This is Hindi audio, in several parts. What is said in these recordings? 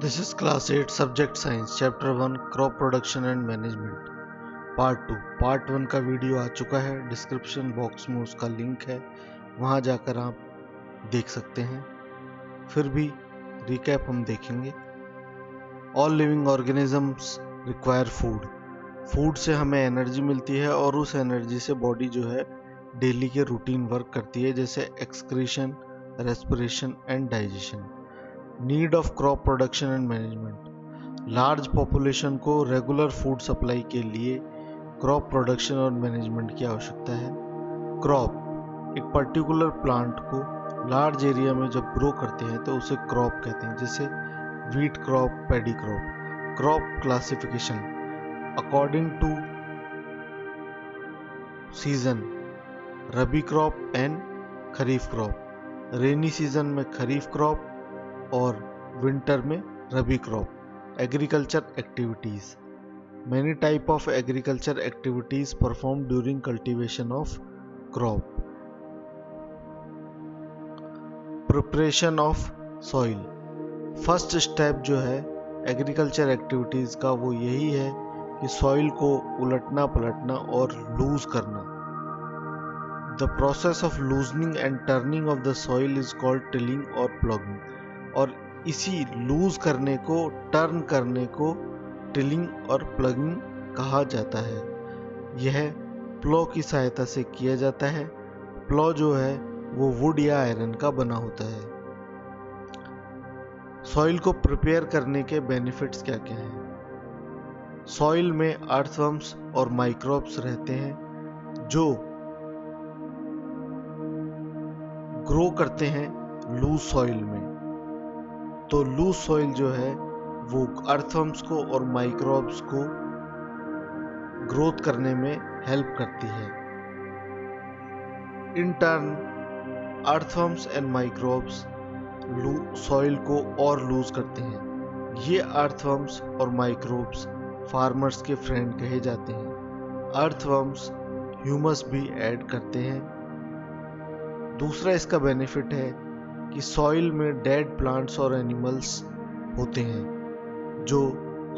This is class 8 subject science chapter 1 crop production and management part 2 part 1 का वीडियो आ चुका है। डिस्क्रिप्शन बॉक्स में उसका लिंक है, वहां जाकर आप देख सकते हैं। फिर भी रिकैप हम देखेंगे। All living organisms require food. Food से हमें एनर्जी मिलती है और उस एनर्जी से बॉडी जो है डेली के रूटीन वर्क करती है, जैसे excretion, respiration and digestion. Need of crop production and management. Large population को रेगुलर फूड सप्लाई के लिए क्रॉप प्रोडक्शन और मैनेजमेंट की आवश्यकता है। क्रॉप एक पर्टिकुलर प्लांट को लार्ज एरिया में जब ग्रो करते हैं तो उसे क्रॉप कहते हैं, जैसे wheat crop, paddy crop. Crop classification according to season, rabi crop and kharif crop. Rainy season में खरीफ क्रॉप और विंटर में rabi crop. Agriculture activities. Many type of agriculture activities perform during cultivation of crop. Preparation of soil. First step जो है एग्रीकल्चर एक्टिविटीज का वो यही है कि सॉइल को उलटना पलटना और लूज करना। The process of loosening and turning of the soil is called tilling और प्लॉगिंग। और इसी लूज करने को, टर्न करने को टिलिंग और प्लगिंग कहा जाता है। यह प्लॉ की सहायता से किया जाता है। प्लॉ जो है वो वुड या आयरन का बना होता है। सॉइल को प्रिपेयर करने के बेनिफिट्स क्या क्या हैं? सॉइल में अर्थवर्म्स और माइक्रोब्स रहते हैं जो ग्रो करते हैं लूज सॉइल में। तो लूज सॉइल जो है वो अर्थवर्म्स को और माइक्रोब्स को ग्रोथ करने में हेल्प करती है। In turn earthworms and microbes soil को और लूज करते हैं। ये अर्थवर्म्स और माइक्रोब्स फार्मर्स के फ्रेंड कहे जाते हैं। अर्थवर्म्स ह्यूमस भी ऐड करते हैं। दूसरा इसका बेनिफिट है कि सॉइल में डेड प्लांट्स और एनिमल्स होते हैं जो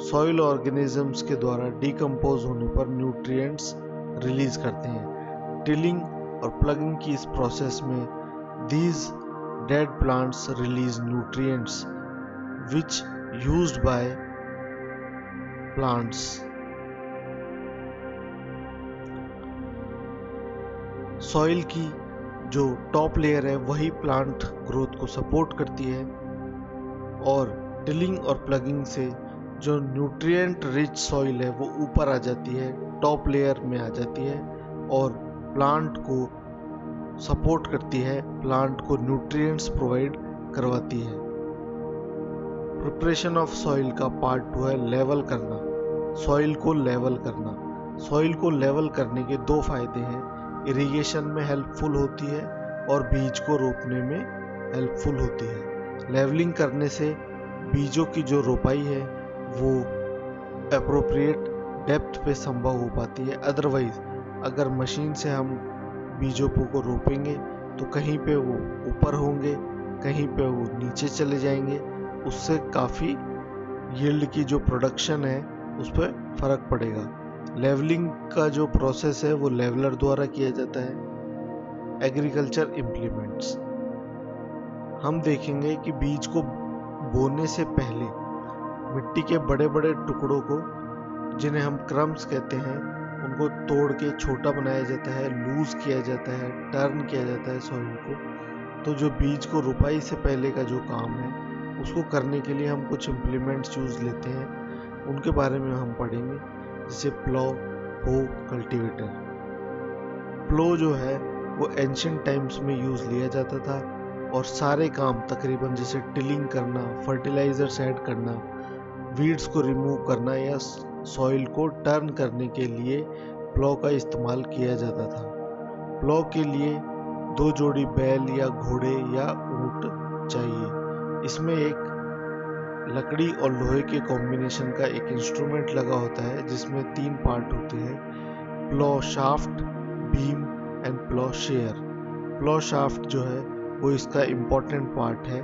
सॉइल ऑर्गेनिजम्स के द्वारा डिकम्पोज होने पर न्यूट्रिएंट्स रिलीज करते हैं। टिलिंग और प्लगिंग की इस प्रोसेस में these dead plants release nutrients which used by plants. Soil की जो टॉप लेयर है वही प्लांट ग्रोथ को सपोर्ट करती है और टिलिंग और प्लगिंग से जो न्यूट्रिएंट रिच सॉइल है वो ऊपर आ जाती है, टॉप लेयर में आ जाती है और प्लांट को सपोर्ट करती है, प्लांट को न्यूट्रिएंट्स प्रोवाइड करवाती है। प्रिपरेशन ऑफ सॉइल का पार्ट 2 है लेवल करना, सॉइल को लेवल करना। सॉइल को लेवल करने के दो फायदे हैं। इरिगेशन में हेल्पफुल होती है और बीज को रोपने में हेल्पफुल होती है। लेवलिंग करने से बीजों की जो रोपाई है वो एप्रोप्रिएट डेप्थ पे संभव हो पाती है। अदरवाइज अगर मशीन से हम बीजों को रोपेंगे तो कहीं पे वो ऊपर होंगे, कहीं पे वो नीचे चले जाएंगे। उससे काफ़ी यील्ड की जो प्रोडक्शन है उस पर फर्क पड़ेगा। लेवलिंग का जो प्रोसेस है वो लेवलर द्वारा किया जाता है। एग्रीकल्चर इम्प्लीमेंट्स हम देखेंगे कि बीज को बोने से पहले मिट्टी के बड़े बड़े टुकड़ों को, जिन्हें हम क्रम्स कहते हैं, उनको तोड़ के छोटा बनाया जाता है, लूज किया जाता है, टर्न किया जाता है सॉइल को। तो जो बीज को रोपाई से पहले का जो काम है उसको करने के लिए हम कुछ इम्प्लीमेंट्स यूज लेते हैं, उनके बारे में हम पढ़ेंगे, जैसे प्लो, हो, कल्टीवेटर। प्लो जो है वो एंशिएंट टाइम्स में यूज लिया जाता था और सारे काम तकरीबन जैसे टिलिंग करना, फर्टिलाइजर्स ऐड करना, वीड्स को रिमूव करना या सॉइल को टर्न करने के लिए प्लो का इस्तेमाल किया जाता था। प्लो के लिए 2 जोड़ी बैल या घोड़े या ऊंट चाहिए। इसमें एक लकड़ी और लोहे के कॉम्बिनेशन का एक इंस्ट्रूमेंट लगा होता है जिसमें 3 पार्ट होते हैं, plough shaft, beam and plough share. Plough shaft जो है वो इसका इम्पोर्टेंट पार्ट है।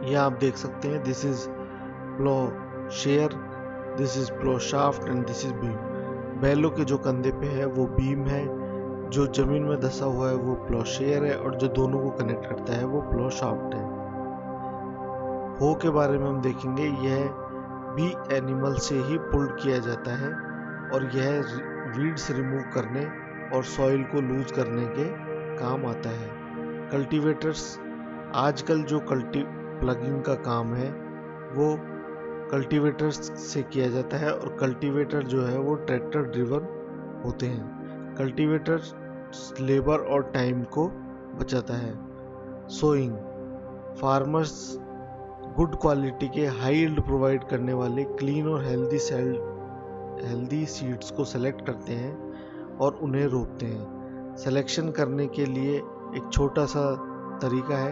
यहाँ आप देख सकते हैं, this is ploughshare, this is plough shaft and this is beam. बैलों के जो कंधे पे है वो बीम है, जो जमीन में धसा हुआ है वो प्लो शेयर है, और जो दोनों को कनेक्ट करता है वो प्लो शाफ्ट है। हो के बारे में हम देखेंगे, यह भी एनिमल से ही पुल्ड किया जाता है और यह वीड्स रिमूव करने और सॉइल को लूज करने के काम आता है। कल्टीवेटर्स, आजकल जो प्लगिंग का काम है वो कल्टीवेटर्स से किया जाता है, और कल्टीवेटर जो है वो ट्रैक्टर ड्रिवन होते हैं। कल्टीवेटर लेबर और टाइम को बचाता है। सोइंग, फार्मर्स गुड क्वालिटी के हाई यील्ड प्रोवाइड करने वाले क्लीन और हेल्दी सीड्स को सेलेक्ट करते हैं और उन्हें रोपते हैं। सिलेक्शन करने के लिए एक छोटा सा तरीका है,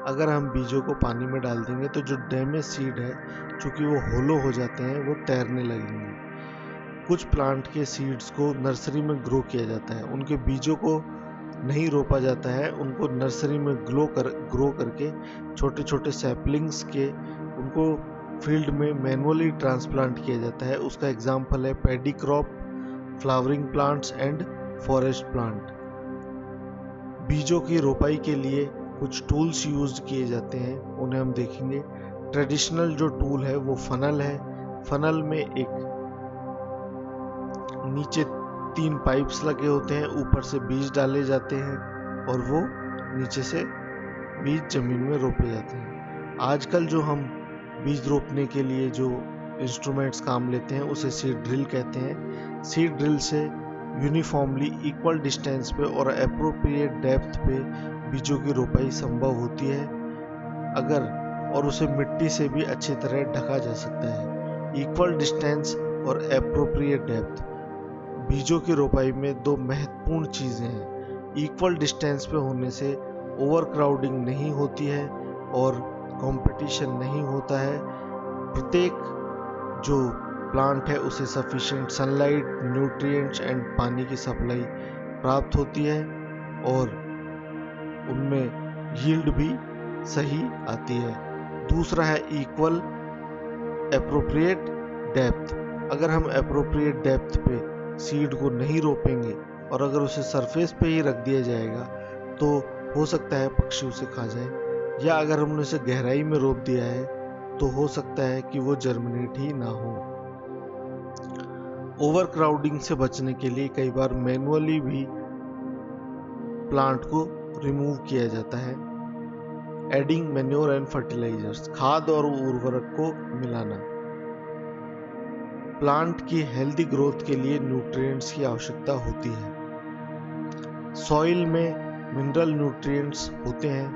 अगर हम बीजों को पानी में डाल देंगे तो जो डैमेज सीड है, चूंकि वो होलो हो जाते हैं, वो तैरने लगेंगे। कुछ प्लांट के सीड्स को नर्सरी में ग्रो किया जाता है, उनके बीजों को नहीं रोपा जाता है, उनको नर्सरी में ग्रो करके छोटे छोटे सैपलिंग्स के उनको फील्ड में मैनुअली ट्रांसप्लांट किया जाता है। उसका एग्जाम्पल है paddy crop, flowering plants and forest plant. बीजों की रोपाई के लिए कुछ टूल्स यूज किए जाते हैं, उन्हें हम देखेंगे। ट्रेडिशनल जो टूल है वो फनल है। फनल में एक नीचे 3 पाइप्स लगे होते हैं, ऊपर से बीज डाले जाते हैं और वो नीचे से बीज जमीन में रोपे जाते हैं। आजकल जो हम बीज रोपने के लिए जो इंस्ट्रूमेंट्स काम लेते हैं उसे सीड ड्रिल कहते हैं। सीड ड्रिल से यूनिफॉर्मली इक्वल डिस्टेंस पे और अप्रोप्रिएट डेप्थ पे बीजों की रोपाई संभव होती है, और उसे मिट्टी से भी अच्छी तरह ढका जा सकता है। इक्वल डिस्टेंस और अप्रोप्रिएट डेप्थ, बीजों की रोपाई में 2 महत्वपूर्ण चीजें हैं। इक्वल डिस्टेंस पे होने से ओवर क्राउडिंग नहीं होती है और कंपटीशन नहीं होता है। प्रत्येक जो प्लांट है उसे सफिशिएंट सनलाइट, न्यूट्रिएंट्स एंड पानी की सप्लाई प्राप्त होती है और उनमें यील्ड भी सही आती है। दूसरा है इक्वल एप्रोप्रिएट डेप्थ। अगर हम एप्रोप्रिएट डेप्थ पे सीड को नहीं रोपेंगे और अगर उसे सरफेस पे ही रख दिया जाएगा तो हो सकता है पक्षी उसे खा जाए, या अगर हमने उसे गहराई में रोप दिया है तो हो सकता है कि वो जर्मिनेट ही ना हो। ओवर क्राउडिंग से बचने के लिए कई बार मैनुअली भी प्लांट को रिमूव किया जाता है। एडिंग मैन्योर एंड फर्टिलाइजर्स, खाद और उर्वरक को मिलाना। प्लांट की हेल्दी ग्रोथ के लिए न्यूट्रिएंट्स की आवश्यकता होती है। सॉइल में मिनरल न्यूट्रिएंट्स होते हैं,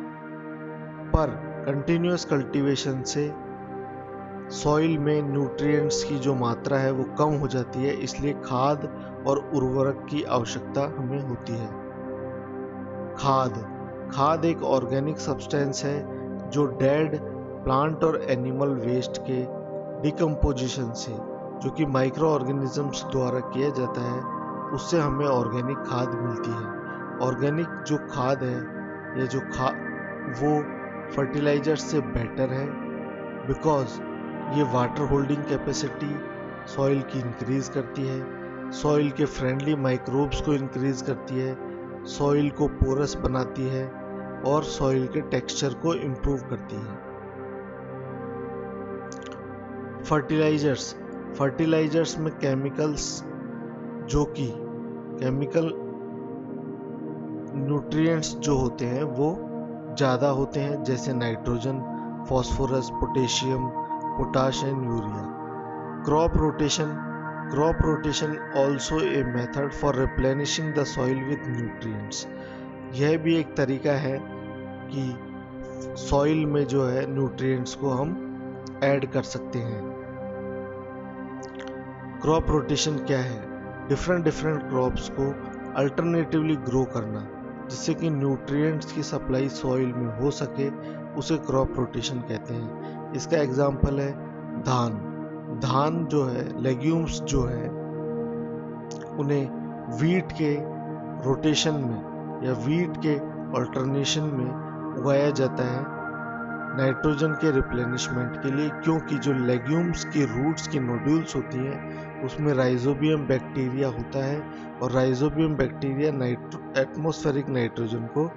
पर कंटिन्यूअस कल्टीवेशन से सॉइल में न्यूट्रिएंट्स की जो मात्रा है वो कम हो जाती है, इसलिए खाद और उर्वरक की आवश्यकता हमें होती है। खाद एक ऑर्गेनिक सब्सटेंस है जो डेड प्लांट और एनिमल वेस्ट के डिकम्पोजिशन से, जो कि माइक्रो ऑर्गेनिजम्स द्वारा किया जाता है, उससे हमें ऑर्गेनिक खाद मिलती है। ऑर्गेनिक जो खाद है वो फर्टिलाइजर से बेटर है, बिकॉज ये वाटर होल्डिंग कैपेसिटी सॉइल की इंक्रीज करती है, सॉइल के फ्रेंडली माइक्रोब्स को इंक्रीज करती है, सॉइल को पोरस बनाती है और सॉइल के टेक्सचर को इम्प्रूव करती है। फर्टिलाइजर्स में केमिकल्स, जो कि केमिकल न्यूट्रिएंट्स जो होते हैं वो ज़्यादा होते हैं, जैसे nitrogen, phosphorus, potassium, potash and urea. Crop rotation also a method for replenishing the soil with nutrients। यह भी एक तरीका है कि सॉइल में जो है न्यूट्रिएंट्स को हम ऐड कर सकते हैं। क्रॉप रोटेशन क्या है? डिफरेंट क्रॉप्स को अल्टरनेटिवली ग्रो करना, जिससे कि न्यूट्रिएंट्स की सप्लाई सॉइल में हो सके, उसे क्रॉप रोटेशन कहते हैं। इसका एग्जांपल है धान जो है, लेग्यूम्स जो है, उन्हें वीट के रोटेशन में या वीट के अल्टरनेशन में उगाया जाता है, नाइट्रोजन के रिप्लेनिशमेंट के लिए, क्योंकि जो लेग्यूम्स की रूट्स की नोड्यूल्स होती हैं उसमें राइजोबियम बैक्टीरिया होता है और राइजोबियम बैक्टीरिया एटमॉस्फेरिक नाइट्रोजन को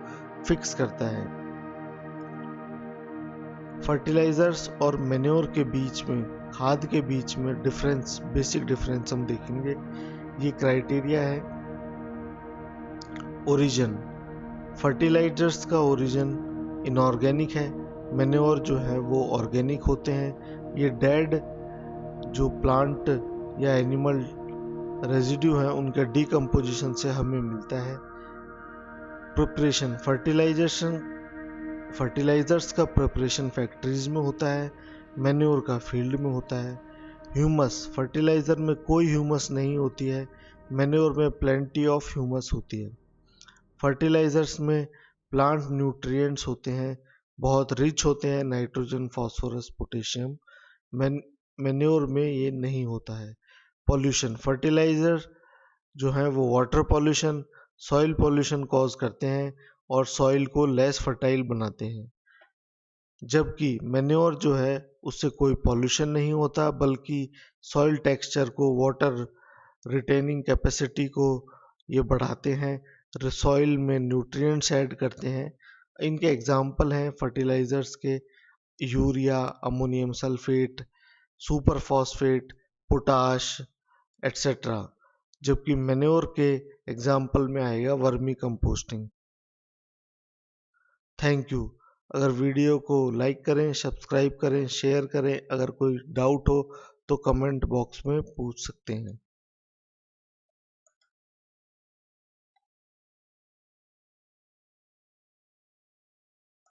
फिक्स करता है। फर्टिलाइजर्स और मैन्योर के बीच में, खाद के बीच में डिफरेंस, बेसिक डिफरेंस हम देखेंगे। ये क्राइटेरिया है। ओरिजिन, फर्टिलाइजर्स का ओरिजिन इनऑर्गेनिक है, मैन्योर जो है वो ऑर्गेनिक होते हैं। ये डेड जो प्लांट या एनिमल रेजिड्यू है उनके डिकम्पोजिशन से हमें मिलता है। प्रिपरेशन, फर्टिलाइजर्स का प्रिपरेशन फैक्ट्रीज में होता है, मैन्योर का फील्ड में होता है। ह्यूमस, फर्टिलाइजर में कोई ह्यूमस नहीं होती है, मैन्योर में प्लेंटी ऑफ ह्यूमस होती है। फर्टिलाइजर्स में प्लांट न्यूट्रिएंट्स होते हैं, बहुत रिच होते हैं, नाइट्रोजन, फास्फोरस, पोटेशियम। मैन्योर में ये नहीं होता है। पॉल्यूशन, फर्टिलाइजर जो है वो water pollution, soil pollution cause करते हैं और सॉइल को लेस फर्टाइल बनाते हैं। जबकि मैन्योर जो है उससे कोई पॉल्यूशन नहीं होता, बल्कि सॉइल टेक्सचर को, वाटर रिटेनिंग कैपेसिटी को ये बढ़ाते हैं, सॉइल में न्यूट्रिएंट्स ऐड करते हैं। इनके एग्जाम्पल हैं फर्टिलाइजर्स के urea, ammonium sulphate, super phosphate, potash etcetera. जबकि मैन्योर के एग्जाम्पल में आएगा वर्मी कंपोस्टिंग। Thank you. अगर वीडियो को लाइक करें, सब्सक्राइब करें, शेयर करें। अगर कोई डाउट हो तो कमेंट बॉक्स में पूछ सकते हैं।